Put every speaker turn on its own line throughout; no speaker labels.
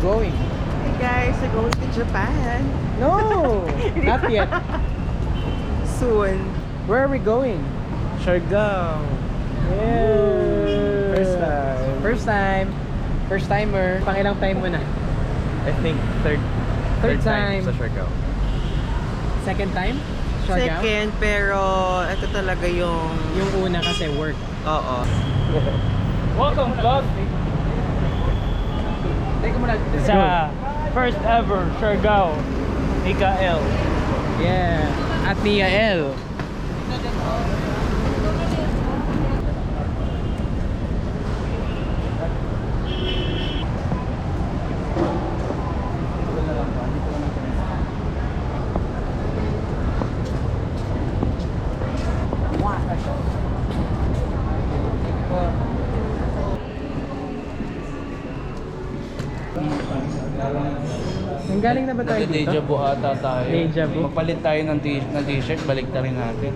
going?
Hey guys, we're going to Japan.
No, not yet.
Soon.
Where are we going?
Siargao.
Yeah.
First time.
First time. First timer. Pangilang time mo na?
I think third
time.
sa Siargao.
Second time? Siargao?
Second, pero ito talaga yung...
Yung una kasi work.
Oo.
Welcome vlog
Teka muna.
sa first ever Siargao Mikael.
Yeah. At Nia L. Nanggaling na ba tayo dito?
Deja vu ata tayo.
Deja vu?
Magpalit tayo ng t-shirt, balik ta rin natin.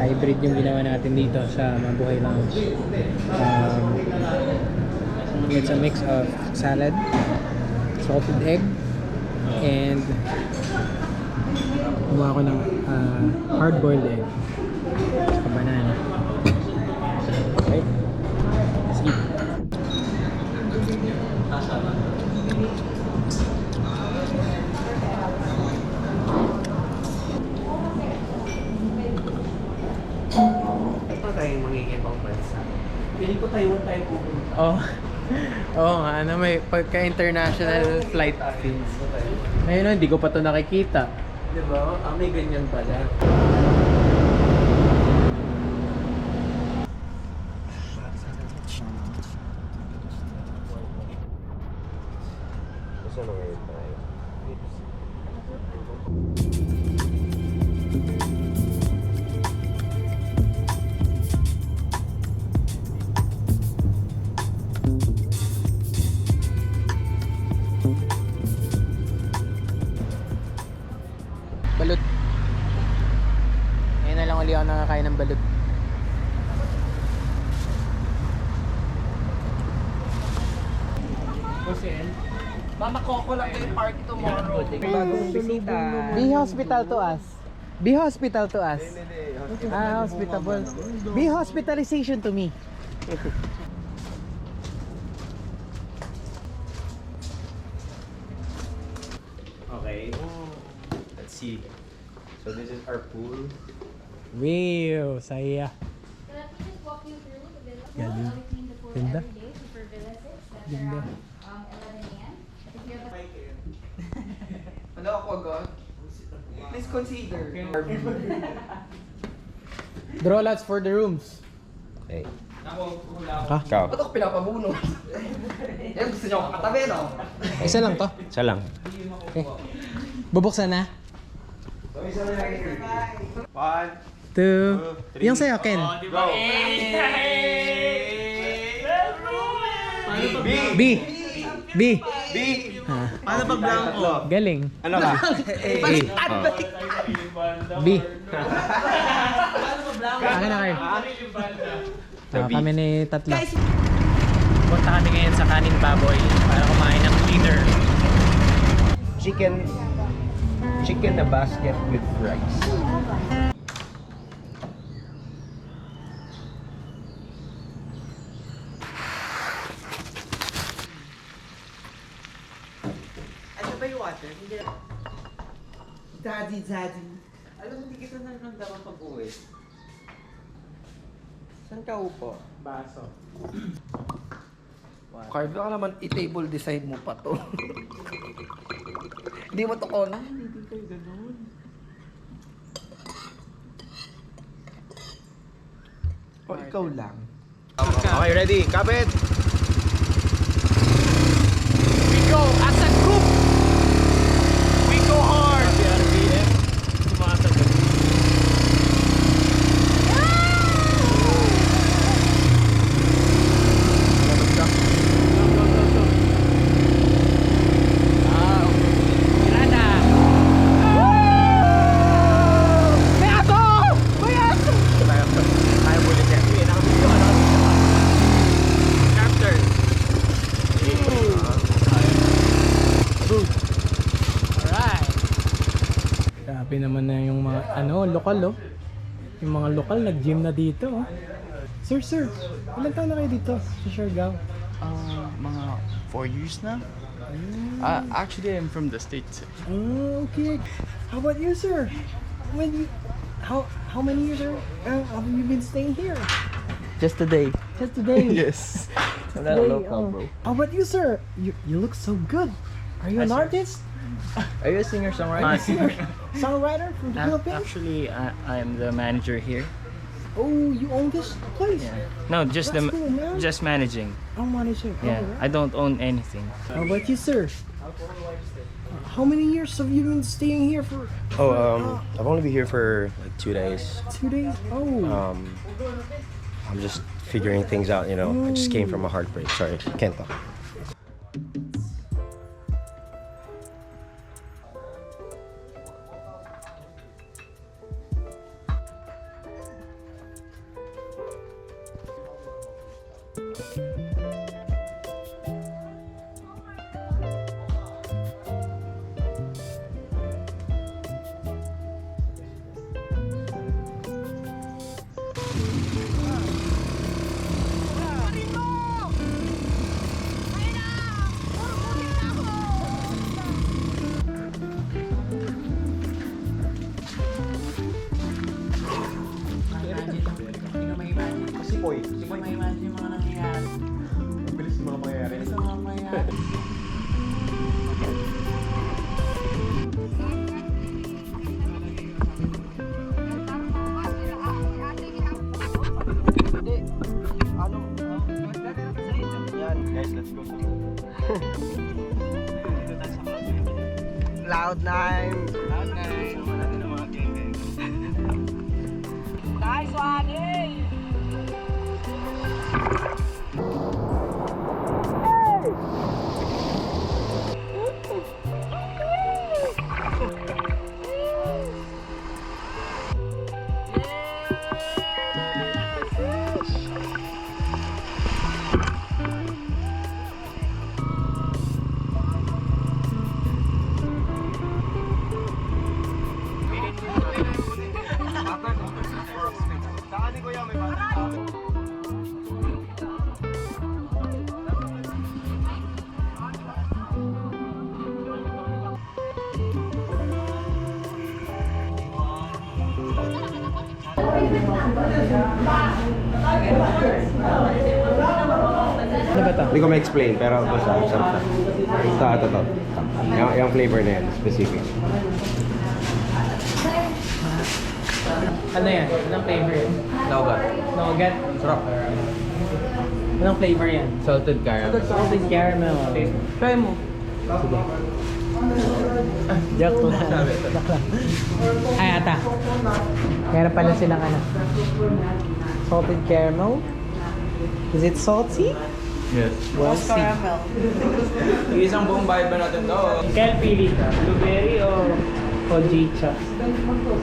Hybrid yung ginawa natin dito sa Mabuhay Lounge. It's a mix of salad, salted egg, and gumawa ko ng hard-boiled egg. Saka banana. Okay. Let's eat.
Ito tayong mangingibang bansa. Pili ko Taiwan tayo pupunta.
Oh. Oo nga, ano, may pagka-international flight fees. Ngayon, hindi ko pa ito nakikita.
Diba? May ganyan pala.
Balut. Ngayon na lang uli ako nakakain ng balut.
Mama Coco lang kayo party tomorrow. Bagong bisita.
Be hospital to us. Be hospital to us. Hospitable. Be hospitalization to me.
Okay. Let's see. So this is our pool.
Wow, saya.
So let me just walk you through the villa.
Galing.
We clean the pool
Ganda.
every day. So for Villa 6, that's
Ganda.
around 11 a.m. If you have a
Ano ako agad? Please consider.
Draw lots for the rooms.
Hey.
Ha?
Ikaw.
Ba't ako pinapabunod? Yan gusto niyo ako katabi, no?
Isa lang to.
Isa lang.
Okay. Bubuksan na.
1,
2. Yung sa'yo, Ken.
Go!
B. B.
B!
Ha.
Paano pag blanco?
Galing.
Ano ka?
baliktad!
B. Akin na kayo. Kami ni tatlo. Punta kami ngayon sa Kanin Baboy para kumain ng dinner.
Chicken na basket with rice.
Ano ba yung water? Hindi na... Daddy. Alam mo, hindi kita nararamdaman pag-uwi. Saan ka upo?
Baso.
Carve ka naman, i-table design mo pa to. Hindi mo to kona. Hindi kayo ganun. O ikaw lang.
Okay, ready? Kapit!
We go as a group! We go hard!
RBM. Sumasagot.
Tirada! ano, lokal, oh. Yung mga lokal, nag-gym na dito, oh. Sir, ilan taon na kayo dito sa Siargao?
Mga 4 years na. Actually, I'm from the States.
Oh, okay. How about you, sir? How many years have you been staying here?
Just today.
Just today.
Yes. I'm not
Today,
a local, bro.
How about you, sir? You look so good. Are you an artist?
Are you a singer-songwriter?
Songwriter from the Philippines?
Actually, I'm the manager here.
Oh, you own this place?
No, just
That's cool, man.
just managing.
Oh, manager.
Yeah,
Alright.
I don't own anything.
How about you, sir? How many years have you been staying here for?
I've only been here for like 2 days.
2 days. Oh.
I'm just figuring things out, you know. I just came from a heartbreak. Sorry, can't talk.
Ano ba to?
Hindi ko ma-explain, pero basta, sarap na. Ito. Yung flavor na yan, specific.
Ano yan? Anong flavor yan?
Nougat.
Nougat?
Sarap.
Anong flavor yan?
Salted caramel.
Salted caramel.
Try mo.
Joke lang. Joke lang. Ay, ata. Meron pala silang ano. Salted caramel. Is it salty?
Yes.
Well, see.
Isang buong bahay ba natin to?
Kaya pili ka? Blueberry o Jicha?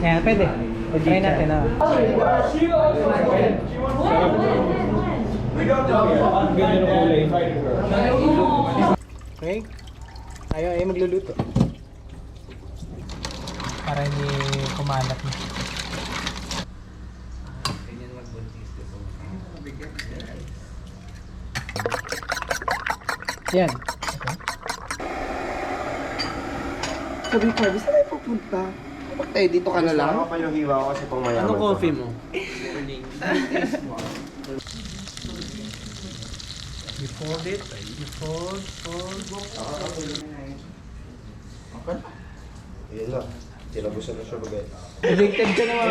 Ayan, pwede. Try natin ah. Okay. Ayaw ay magluluto. Para hindi kumalat na. Yan.
Sabi ko, saan tayo pupunta? Huwag tayo dito ka na lang.
Ako pa yung hiwa ko kasi pang mayaman.
Anong coffee mo?
You fold it. You fold.
Yun lang. Tinabusan na siya bagay.
Addicted ka naman.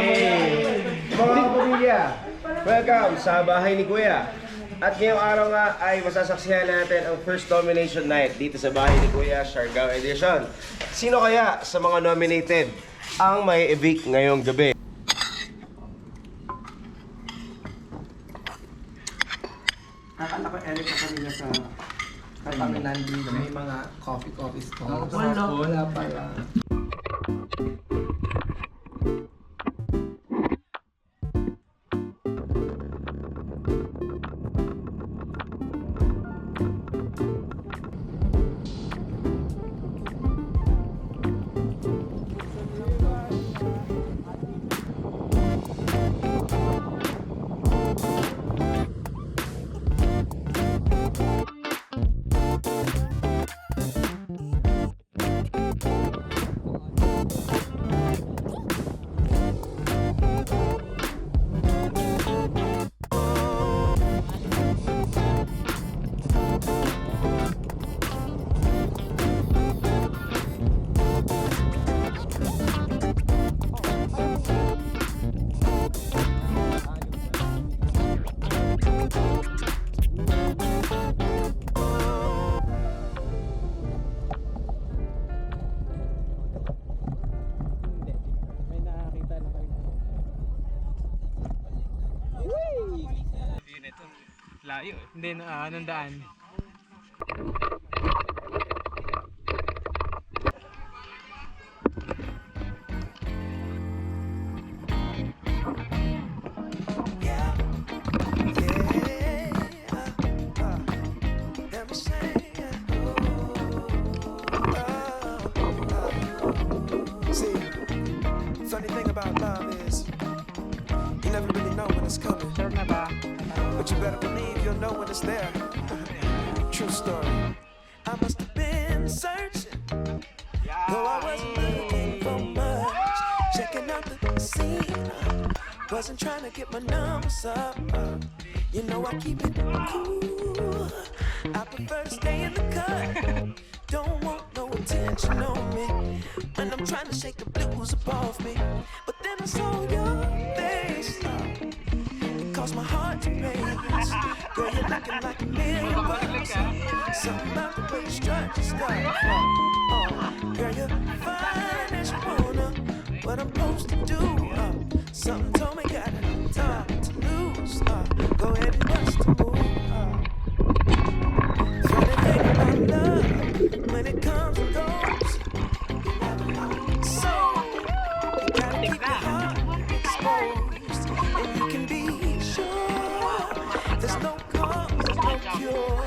Mga kapamilya, welcome sa bahay ni Kuya. At ngayong araw nga ay masasaksihan natin ang first nomination night dito sa bahay ni Kuya, Siargao Edition. Sino kaya sa mga nominated ang may evict ngayong gabi?
Nakala ko Eric ka kanina sa Katanginan dito. May mga coffee stalls. Wala pala.
Layo eh.
Hindi, anong daan?
See, funny thing about love is you never really know when it's coming,
Sure na ba?
but you better believe you'll know when it's there. True story. I must have been searching, though I wasn't looking for much. Checking out the scene, wasn't trying to get my numbers up. You know I keep it cool. I prefer to stay in the cut. Don't want no attention on me when I'm trying to shake the blues up off me. But then I saw your face. It caused my heart to race. Girl, you're looking like a million bucks. Something about the way you strut your stuff. Girl, you're fine as you wanna. What I'm supposed to do? Something told me got time to lose. Go ahead and bust the move. Funny thing about love, when it comes and goes. So you gotta keep your heart exposed, and you can be sure there's no cause, no cure.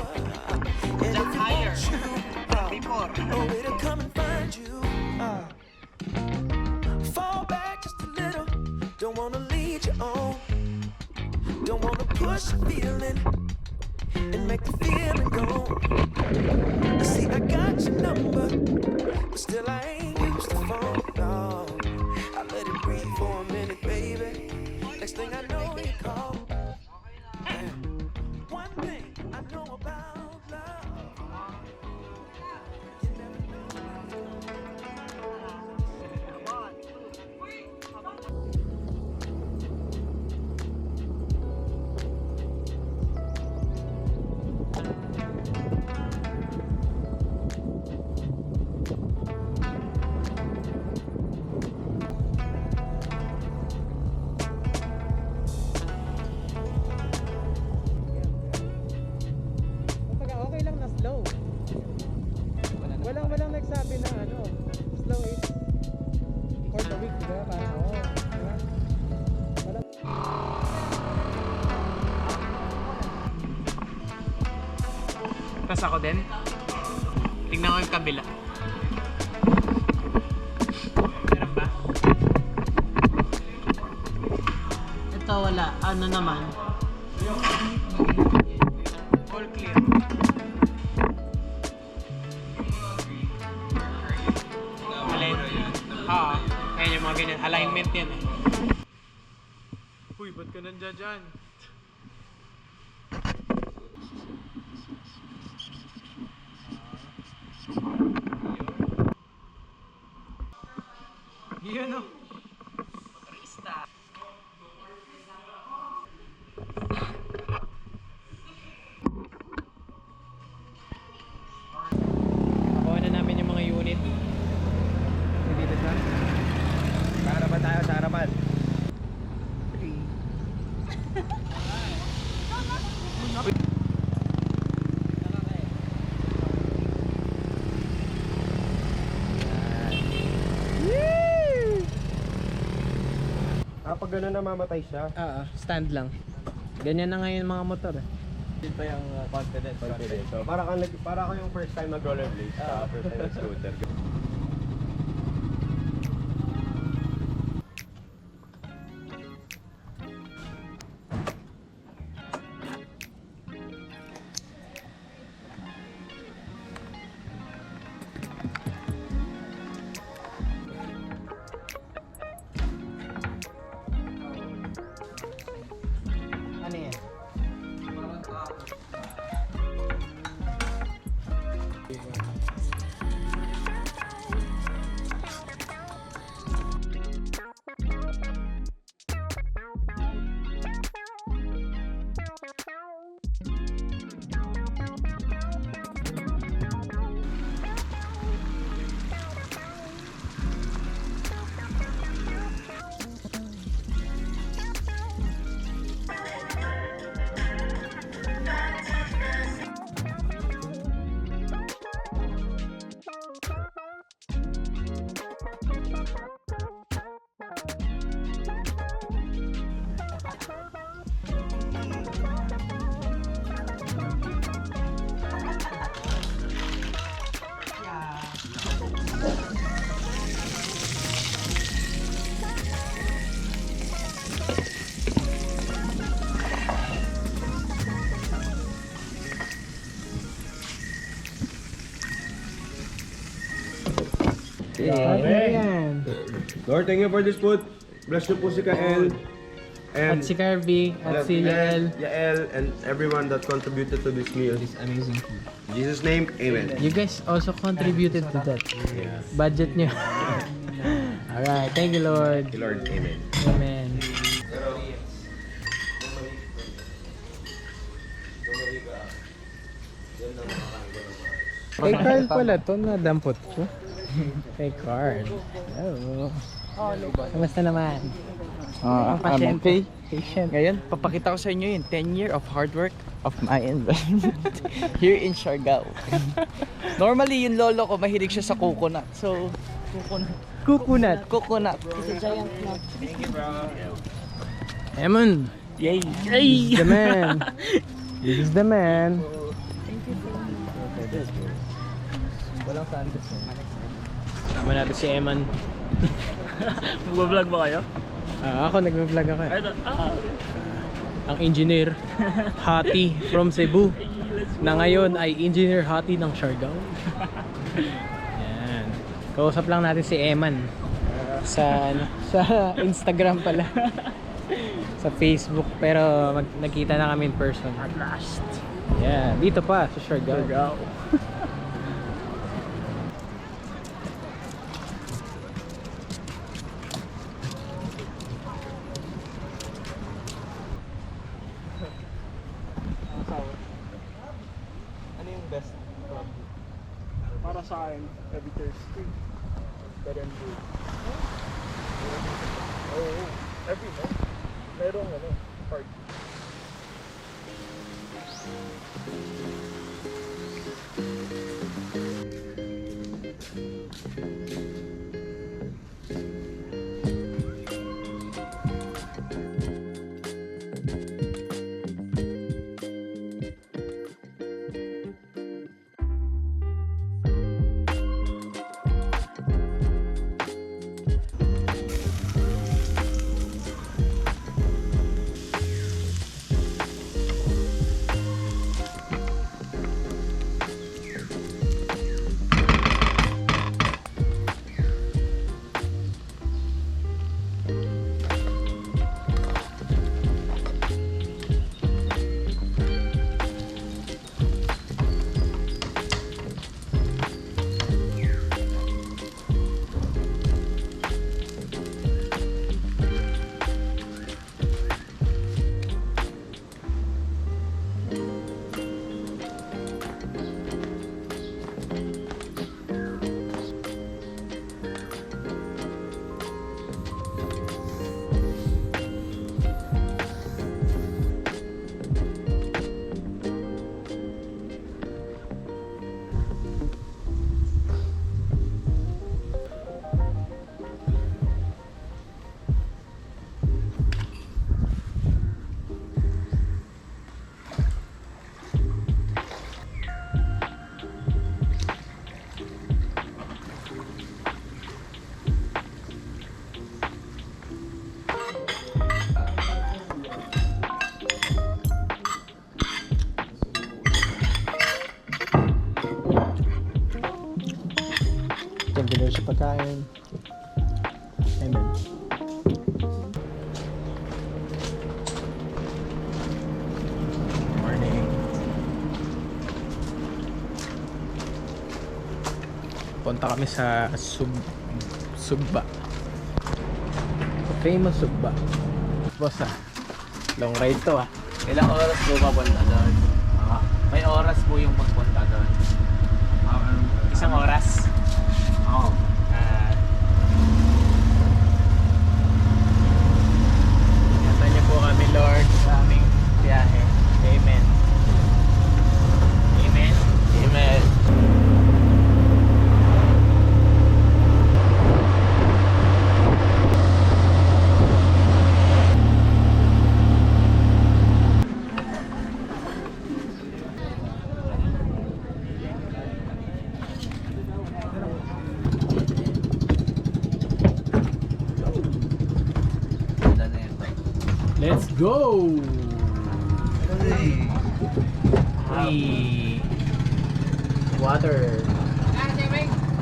And if you want you, oh, it'll come and find you. Fall back just a little. Don't wanna lead you on. Don't wanna push a feeling and make the feeling go. See, I got your number, but still I ain't used the phone. No, I let it breathe for a minute, baby. Next thing I know, you call. And one thing I know about love, you never know.
Kumbaga, okay lang na slow. Walang nagsabi na slow is for the week, diba? Parang, diba? Walang... Tas ako din. Tingnan ko yung kabila. Meron ba? Ito wala. Ano naman? All clear. Alin? Oo. Ayan yung mga ganyan. Alignment yan eh. Uy, ba't ka nandiyan dyan? Yun o. Nakuha na namin yung mga unit. Dito sa
Sa harapan tayo, sa harapan. Pag gano'n namamatay siya.
stand lang. Ganyan na ngayon mga motor eh.
Yun pa yung confidence.
So, para ka yung first time mag-rollerblade sa first time scooter.
Ano yan? Partner yan.
Lord, thank you for this food. Bless you po si Kael.
At si Kirby, at si Yael.
Yael, and everyone that contributed to this meal. This amazing food. In Jesus' name, amen.
You guys also contributed to that. Budget nyo. Alright, thank you Lord.
Lord, amen.
Amen. Kay Carl pala to, nadampot ko. Kay Carl. Hello. Kamusta naman? Ang
I'm okay.
Patient.
Ngayon, papakita ko sa inyo yung 10 year of hard work of my investment here in Siargao. Normally, yung lolo ko, mahilig siya sa coconut. So,
Coconut.
coconut.
Emon.
Yay!
This is the man. This is the man. Tama natin si Eman.
Mag-vlog ba kayo?
Ako nag-vlog ako eh. Ang engineer Hati from Cebu na ngayon ay engineer Hati ng Siargao. Yan. Kausap lang natin si Eman sa Instagram pala. Sa Facebook pero nagkita na kami in person.
At last.
Yeah, dito pa sa Siargao.
Ano yung best probably?
Para sa akin, every Thursday. Better than food. Oo, every month. Merong party.
Thank you Lord sa pagkain. Amen. Morning. Punta kami sa Sugba. Famous Sugba. Boss long ride to
Ilang oras po papunta doon? May oras po yung pagpunta doon. Isang oras? Oo.
Ingatan niyo po kami Lord sa aming biyahe. Amen.
Amen?
Amen. Let's go! Hey. Water.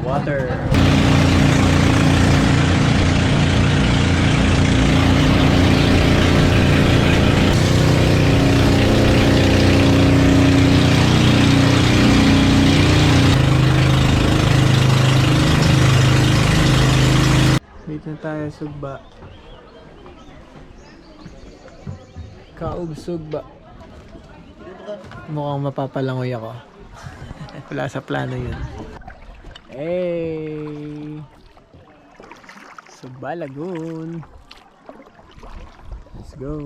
Water. Kaubsog ba? Kaubsog ba? Mukhang mapapalangoy ako. Wala sa plano yun. Hey! Sugba Lagoon. Let's go.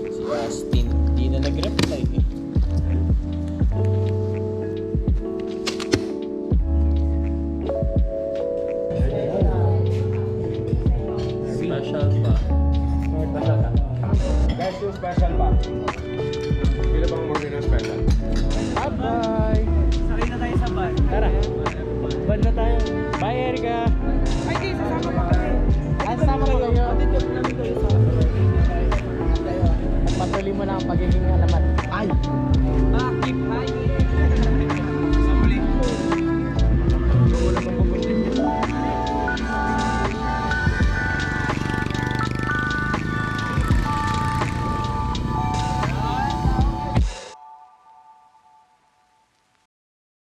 Si Justin, di na nag-reply eh.
Special pa.
Guys, yung special pa. Sino bang order ng special?
Bye-bye!
Sakay na tayo sa van.
Tara! Ban na tayo. Bye, Erica!